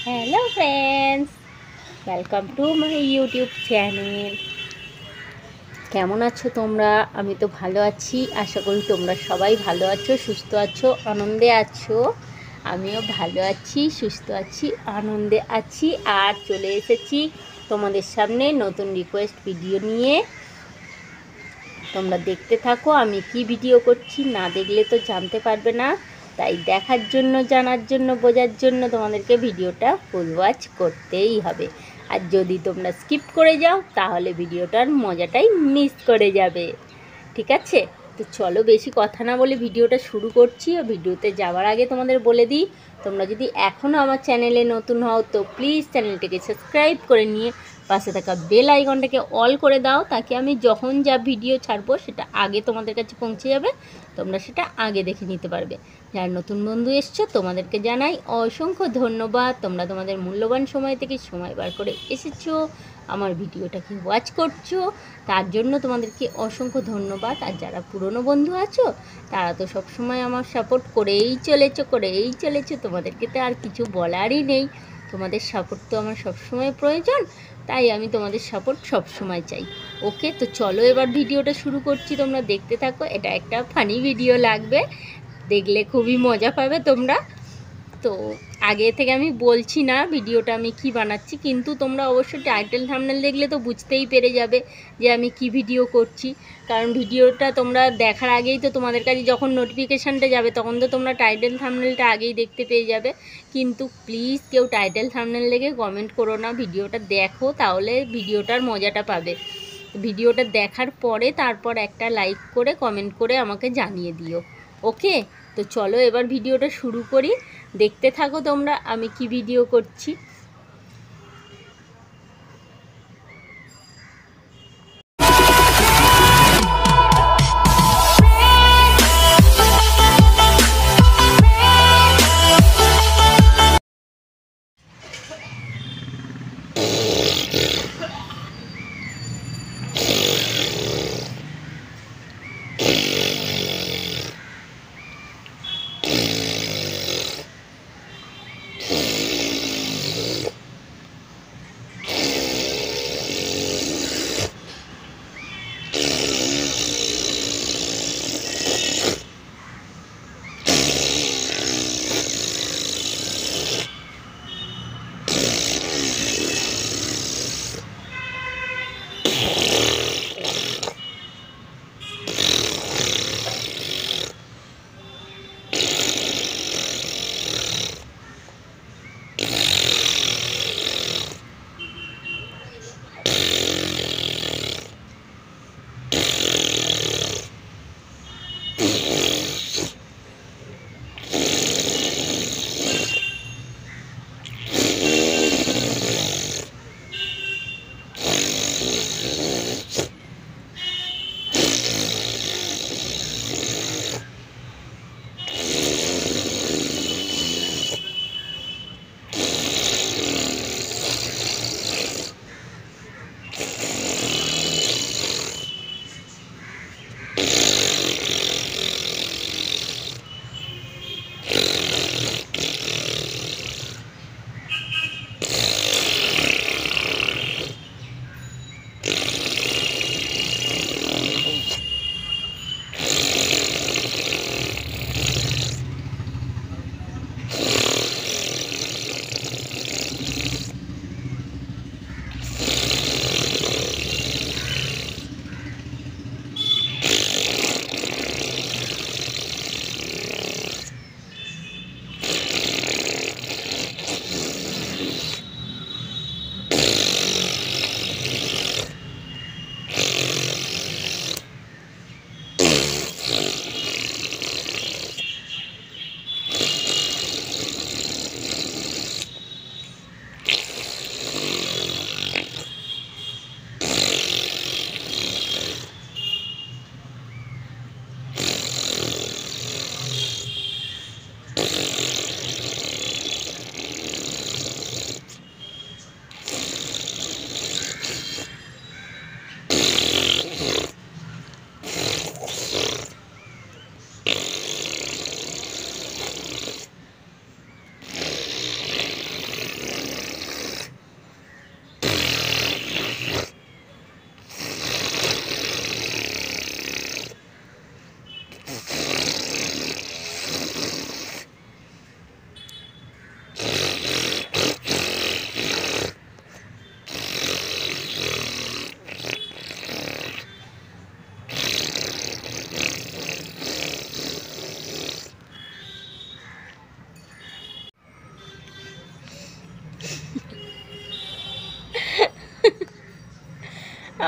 Hello friends, welcome to my YouTube channel. কেমন আছো তোমরা? আমি তো ভালো আছি। আশা করি তোমরা সবাই ভালো আছো, সুস্থ আছো, আনন্দে আছো। আমিও ভালো আছি, সুস্থ আছি, আনন্দে আছি। আর চলে এসেছি তোমাদের সামনে নতুন রিকোয়েস্ট ভিডিও নিয়ে। তোমরা দেখতে থাকো আমি কি ভিডিও করছি, না দেখলে তো জানতে পারবে না। তাই দেখার জন্য, জানার জন্য, বোঝার জন্য তোমাদেরকে ভিডিওটা ফুল ওয়াচ করতেই হবে। আর যদি তোমরা স্কিপ করে যাও তাহলে ভিডিওটার মজাটাই মিস করে যাবে। ঠিক আছে? তো চলো বেশি কথা না বলে ভিডিওটা শুরু করছি। আর ভিডিওতে যাওয়ার আগে তোমাদের বলে দিই, তোমরা যদি এখনও আমার চ্যানেলে নতুন হও তো প্লিজ চ্যানেলটাকে সাবস্ক্রাইব করে নিয়ে পাশে থাকা বেল আইকনটাকে অল করে দাও, তাকে আমি যখন যা ভিডিও ছাড়বো সেটা আগে তোমাদের কাছে পৌঁছে যাবে, তোমরা সেটা আগে দেখে নিতে পারবে। যারা নতুন বন্ধু এসছো তোমাদেরকে জানাই অসংখ্য ধন্যবাদ। তোমরা তোমাদের মূল্যবান সময় থেকে সময় বার করে এসেছো, আমার ভিডিওটাকে ওয়াচ করছো, তার জন্য তোমাদেরকে অসংখ্য ধন্যবাদ। আর যারা পুরনো বন্ধু আছো তারা তো সবসময় আমার সাপোর্ট করেই চলেছো, তোমাদেরকে তো আর কিছু বলারই নেই। তোমাদের সাপোর্ট তো আমার সবসময় প্রয়োজন, তাই আমি তোমাদের সাপোর্ট সবসময় চাই। ওকে, তো চলো এবার ভিডিওটা শুরু করছি। তোমরা দেখতে থাকো, এটা একটা ফানি ভিডিও লাগবে, দেখলে খুবই মজা পাবে তোমরা। তো আগে থেকে আমি বলছি না ভিডিওটা আমি কি বানাচ্ছি, কিন্তু তোমরা অবশ্যই টাইটেল থাম্বনেল দেখলে তো বুঝতেই পেরে যাবে যে আমি কি ভিডিও করছি। কারণ ভিডিওটা তোমরা দেখার আগেই তো তোমাদের কাছে যখন নোটিফিকেশানটা যাবে তখন তো তোমরা টাইটেল থাম্বনেলটা আগেই দেখতে পেয়ে যাবে। কিন্তু প্লিজ কেউ টাইটেল থাম্বনেল দেখে কমেন্ট করো না, ভিডিওটা দেখো, তাহলে ভিডিওটার মজাটা পাবে। ভিডিওটা দেখার পরে তারপর একটা লাইক করে কমেন্ট করে আমাকে জানিয়ে দিও। ওকে, তো চলো এবার ভিডিওটা শুরু করি। দেখতে থাকো তোমরা আমি কি ভিডিও করছি।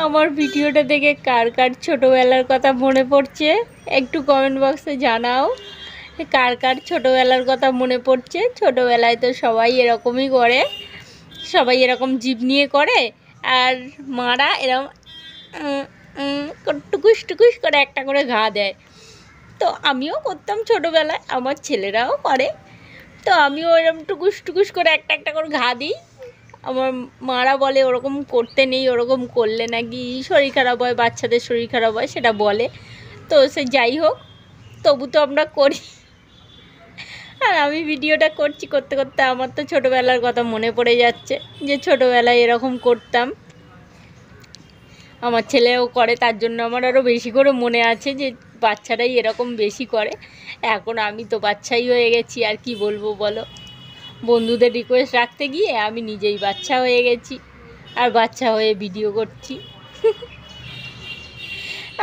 আমার ভিডিওটা দেখে কার কার ছোটোবেলার কথা মনে পড়ছে একটু কমেন্ট বক্সে জানাও। কার কার ছোটোবেলার কথা মনে পড়ছে। ছোটোবেলায় তো সবাই এরকমই করে, সবাই এরকম জিভ নিয়ে করে, আর মারা এরকম টুকুস টুকুস করে একটা করে ঘা দেয়। তো আমিও করতাম ছোটোবেলায়, আমার ছেলেরাও করে, তো আমিও এরকম টুকুস টুকুস করে একটা একটা করে ঘা দিই। আমার মারা বলে ওরকম করতে নেই, ওরকম করলে নাকি শরীর খারাপ হয়, বাচ্চাদের শরীর খারাপ হয়, সেটা বলে। তো সে যাই হোক, তবু তো আমরা করি। আর আমি ভিডিওটা করছি, করতে করতে আমার তো ছোটোবেলার কথা মনে পড়ে যাচ্ছে, যে ছোটোবেলায় এরকম করতাম। আমার ছেলেও করে, তার জন্য আমার আরও বেশি করে মনে আছে যে বাচ্চারাই এরকম বেশি করে। এখন আমি তো বাচ্চাই হয়ে গেছি, আর কি বলবো বলো। বন্ধুদের রিকোয়েস্ট রাখতে গিয়ে আমি নিজেই বাচ্চা হয়ে গেছি, আর বাচ্চা হয়ে ভিডিও করছি।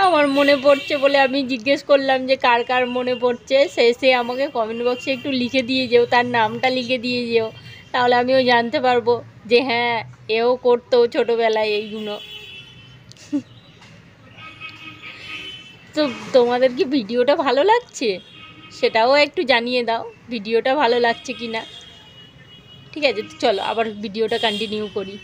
আমার মনে পড়ছে বলে আমি জিজ্ঞেস করলাম যে কার কার মনে পড়ছে। সে আমাকে কমেন্ট বক্সে একটু লিখে দিয়ে যেও, তার নামটা লিখে দিয়ে যেও, তাহলে আমিও জানতে পারবো যে হ্যাঁ, এও করতো ছোটোবেলায় এইগুলো। তো তোমাদের কি ভিডিওটা ভালো লাগছে সেটাও একটু জানিয়ে দাও, ভিডিওটা ভালো লাগছে কি না। ঠিক আছে, তো চলো আবার ভিডিওটা কন্টিনিউ করি।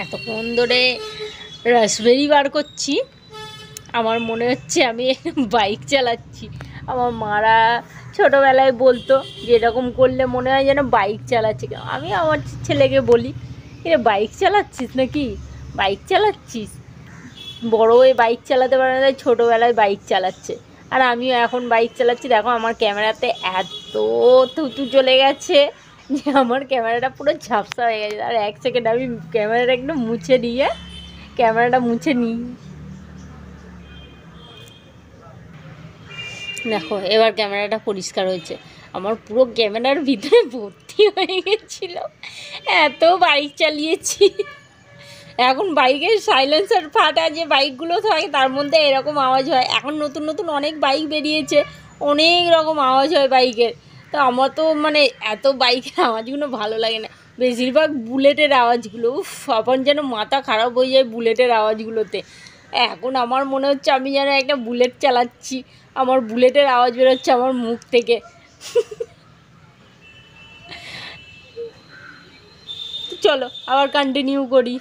এতক্ষণ ধরে রাসবেরি বার করছি, আমার মনে হচ্ছে আমি বাইক চালাচ্ছি। আমার মারা ছোটোবেলায় বলতো যে এরকম করলে মনে হয় যেন বাইক চালাচ্ছি। আমি আমার ছেলেকে বলি, এ বাইক চালাচ্ছিস নাকি, বাইক চালাচ্ছিস, বড় হয়ে বাইক চালাতে পারে না, ছোটোবেলায় বাইক চালাচ্ছে। আর আমিও এখন বাইক চালাচ্ছি। দেখো আমার ক্যামেরাতে এত থুতু চলে গেছে যে আমার ক্যামেরাটা পুরো ঝাপসা হয়ে গেছে। আর এক সেকেন্ড আমি ক্যামেরাটা একটু মুছে নিয়ে ক্যামেরাটা মুছে নিই। দেখো এবার ক্যামেরাটা পরিষ্কার হয়েছে। আমার পুরো ক্যামেরার ভিতরে ভর্তি হয়ে গেছিলো, এত বাইক চালিয়েছি। এখন বাইকের সাইলেন্সার ফাটা যে বাইকগুলো থাকে তার মধ্যে এরকম আওয়াজ হয়। এখন নতুন নতুন অনেক বাইক বেরিয়েছে, অনেক রকম আওয়াজ হয় বাইকের। তো আমার তো মানে এত বাইকের আওয়াজগুলো ভালো লাগে না, বেশিরভাগ বুলেটের আওয়াজগুলো। আপন যেন মাথা খারাপ হয়ে যায় বুলেটের আওয়াজগুলোতে। এখন আমার মনে হচ্ছে আমি যেন একটা বুলেট চালাচ্ছি, আমার বুলেটের আওয়াজ বেরোচ্ছে আমার মুখ থেকে। চলো আবার কন্টিনিউ করি।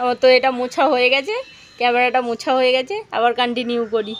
আমার তো এটা মোছা হয়ে গেছে, ক্যামেরাটা মোছা হয়ে গেছে, আবার কন্টিনিউ করি।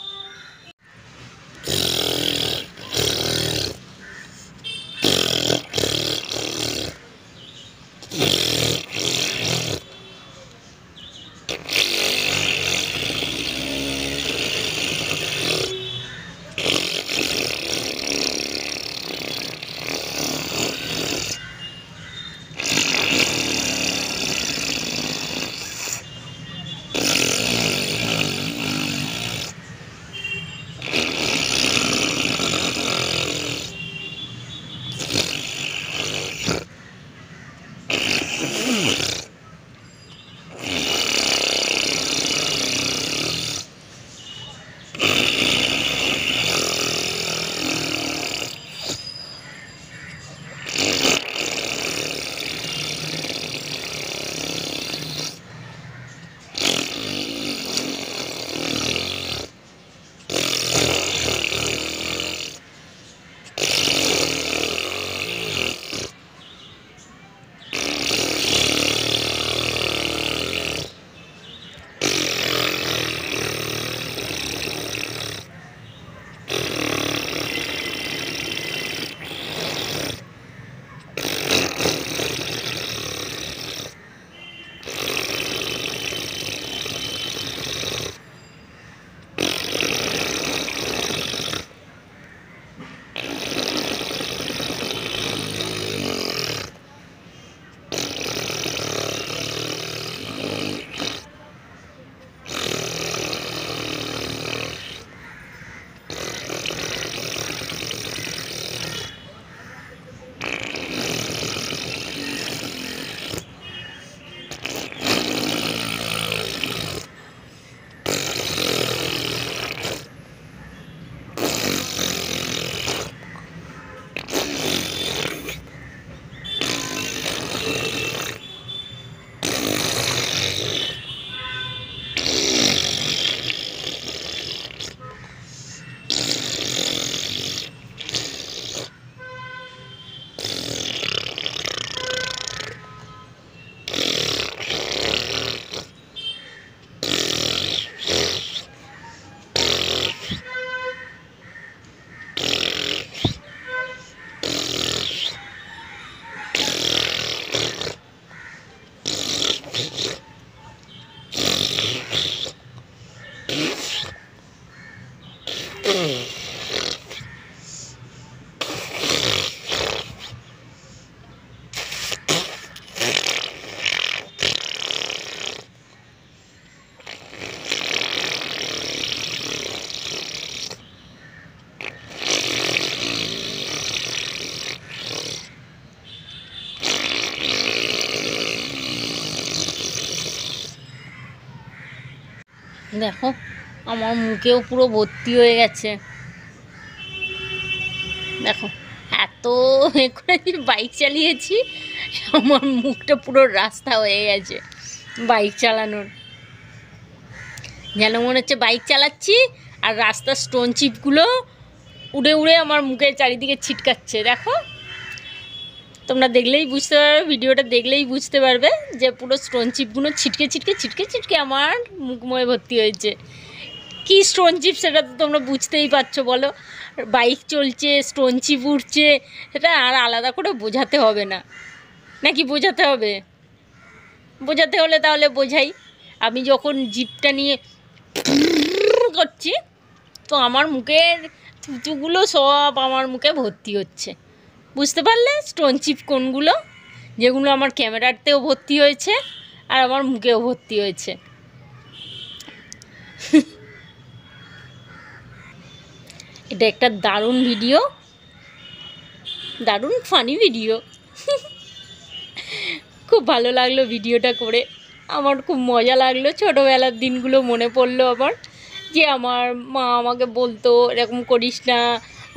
দেখো আমার মুখেও পুরো ভর্তি হয়ে গেছে। দেখো এত করে বাইক চালিয়েছি, আমার মুখটা পুরো রাস্তা হয়ে গেছে বাইক চালানোর। যেন মনে হচ্ছে বাইক চালাচ্ছি আর রাস্তার স্টোন চিপগুলো উড়ে উড়ে আমার মুখের চারিদিকে ছিটকাচ্ছে। দেখো তোমরা দেখলেই বুঝতে পারবে, ভিডিওটা দেখলেই বুঝতে পারবে যে পুরো স্টোন চিপগুলো ছিটকে ছিটকে ছিটকে ছিটকে আমার মুখময় ভর্তি হয়েছে। কি স্টোন চিপ সেটা তো তোমরা বুঝতেই পারছো, বলো। বাইক চলছে, স্টোন চিপ উঠছে, সেটা আর আলাদা করে বোঝাতে হবে না, নাকি বোঝাতে হবে? বোঝাতে হলে তাহলে বোঝাই। আমি যখন জিপটা নিয়ে করছি তো আমার মুখের থুতুগুলো সব আমার মুখে ভর্তি হচ্ছে। বুঝতে পারলে স্টোন চিপ কোনগুলো, যেগুলো আমার ক্যামেরাতেও ভর্তি হয়েছে আর আমার মুখেও ভর্তি হয়েছে। এটা একটা দারুণ ভিডিও, দারুণ ফানি ভিডিও। খুব ভালো লাগলো ভিডিওটা করে, আমার খুব মজা লাগলো। ছোটোবেলার দিনগুলো মনে পড়লো আমার, যে আমার মা আমাকে বলতো এরকম করিস না,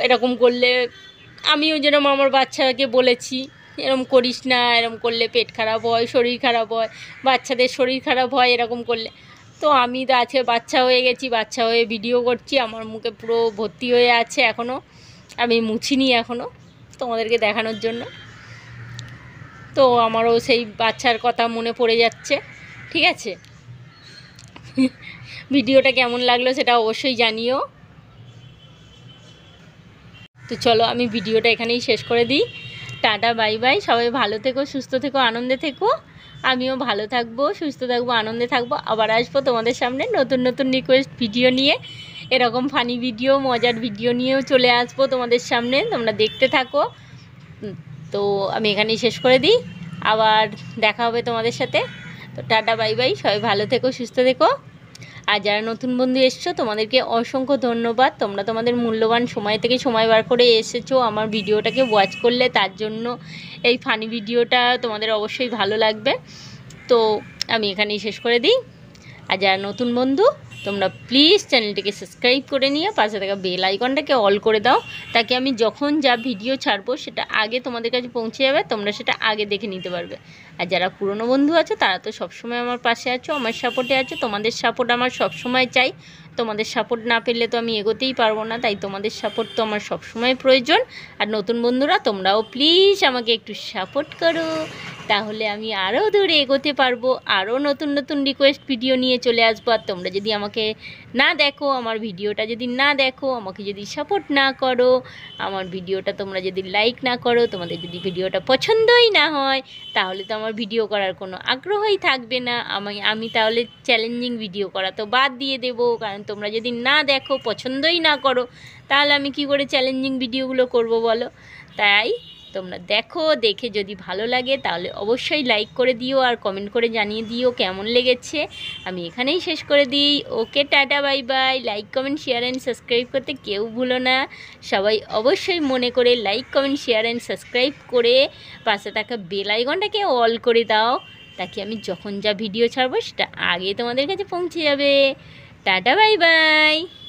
এরকম করলে, আমিও যেরকম আমার বাচ্চাকে বলেছি এরকম করিস না, এরকম করলে পেট খারাপ হয়, শরীর খারাপ হয়, বাচ্চাদের শরীর খারাপ হয় এরকম করলে। তো আমি তো আজকে বাচ্চা হয়ে গেছি, বাচ্চা হয়ে ভিডিও করছি, আমার মুখে পুরো ভর্তি হয়ে আছে এখনও, আমি মুছিনি এখনও তোমাদেরকে দেখানোর জন্য। তো আমারও সেই বাচ্চার কথা মনে পড়ে যাচ্ছে। ঠিক আছে, ভিডিওটা কেমন লাগলো সেটা অবশ্যই জানিও। তো চলো আমি ভিডিওটা এখানেই শেষ করে দিই। টাটা বাই বাই, সবাই ভালো থেকো, সুস্থ থেকো, আনন্দে থেকো। আমিও ভালো থাকবো, সুস্থ থাকবো, আনন্দে থাকবো। আবার আসবো তোমাদের সামনে নতুন নতুন রিকোয়েস্ট ভিডিও নিয়ে, এরকম ফানি ভিডিও, মজার ভিডিও নিয়েও চলে আসবো তোমাদের সামনে। তোমরা দেখতে থাকো। তো আমি এখানেই শেষ করে দিই, আবার দেখা হবে তোমাদের সাথে। তো টাটা বাই বাই, সবাই ভালো থেকো, সুস্থ থেকো। আর যারা নতুন বন্ধু এসছো তোমাদেরকে অসংখ্য ধন্যবাদ। তোমরা তোমাদের মূল্যবান সময় থেকে সময় বার করে এসেছো আমার ভিডিওটাকে ওয়াচ করলে, তার জন্য এই ফানি ভিডিওটা তোমাদের অবশ্যই ভালো লাগবে। তো আমি এখানেই শেষ করে দিই। আর যারা নতুন বন্ধু তোমরা প্লিজ চ্যানেলটিকে সাবস্ক্রাইব করে নিয়ে পাশে থাকা বেল আইকনটাকে অল করে দাও, তাকে আমি যখন যা ভিডিও ছাড়বো সেটা আগে তোমাদের কাছে পৌঁছে যাবে, তোমরা সেটা আগে দেখে নিতে পারবে। আর যারা পুরনো বন্ধু আছো তারা তো সবসময় আমার পাশে আছো, আমার সাপোর্টে আছো। তোমাদের সাপোর্ট আমার সবসময় চাই, তোমাদের সাপোর্ট না পেলে তো আমি এগোতেই পারবো না, তাই তোমাদের সাপোর্ট তো আমার সবসময় প্রয়োজন। আর নতুন বন্ধুরা তোমরাও প্লিজ আমাকে একটু সাপোর্ট করো, তাহলে আমি আরও দূরে এগোতে পারবো, আরও নতুন নতুন রিকোয়েস্ট ভিডিও নিয়ে চলে আসবো। আর তোমরা যদি আমাকে না দেখো, আমার ভিডিওটা যদি না দেখো, আমাকে যদি সাপোর্ট না করো, আমার ভিডিওটা তোমরা যদি লাইক না করো, তোমাদের যদি ভিডিওটা পছন্দই না হয়, তাহলে তো আমার ভিডিও করার কোনো আগ্রহই থাকবে না। আমি তাহলে চ্যালেঞ্জিং ভিডিও করা তো বাদ দিয়ে দেবো, কারণ তোমরা যদি না দেখো, পছন্দই না করো, তাহলে আমি কি করে চ্যালেঞ্জিং ভিডিওগুলো করব বলো। তাই তোমরা দেখো, দেখে যদি ভালো লাগে তাহলে অবশ্যই লাইক করে দিও আর কমেন্ট করে জানিয়ে দিও কেমন লেগেছে। আমি এখানেই শেষ করে দিই। Okay, tata bye bye. Like comment share and subscribe করতে কেউ ভুলো না। সবাই অবশ্যই মনে করে like comment share and subscribe করে পাশে থাকা বেল আইকনটাকে অল করে দাও, তাকে আমি যখন যা ভিডিও ছাড়বো সেটা আগে তোমাদের কাছে পৌঁছে যাবে। Tata bye by.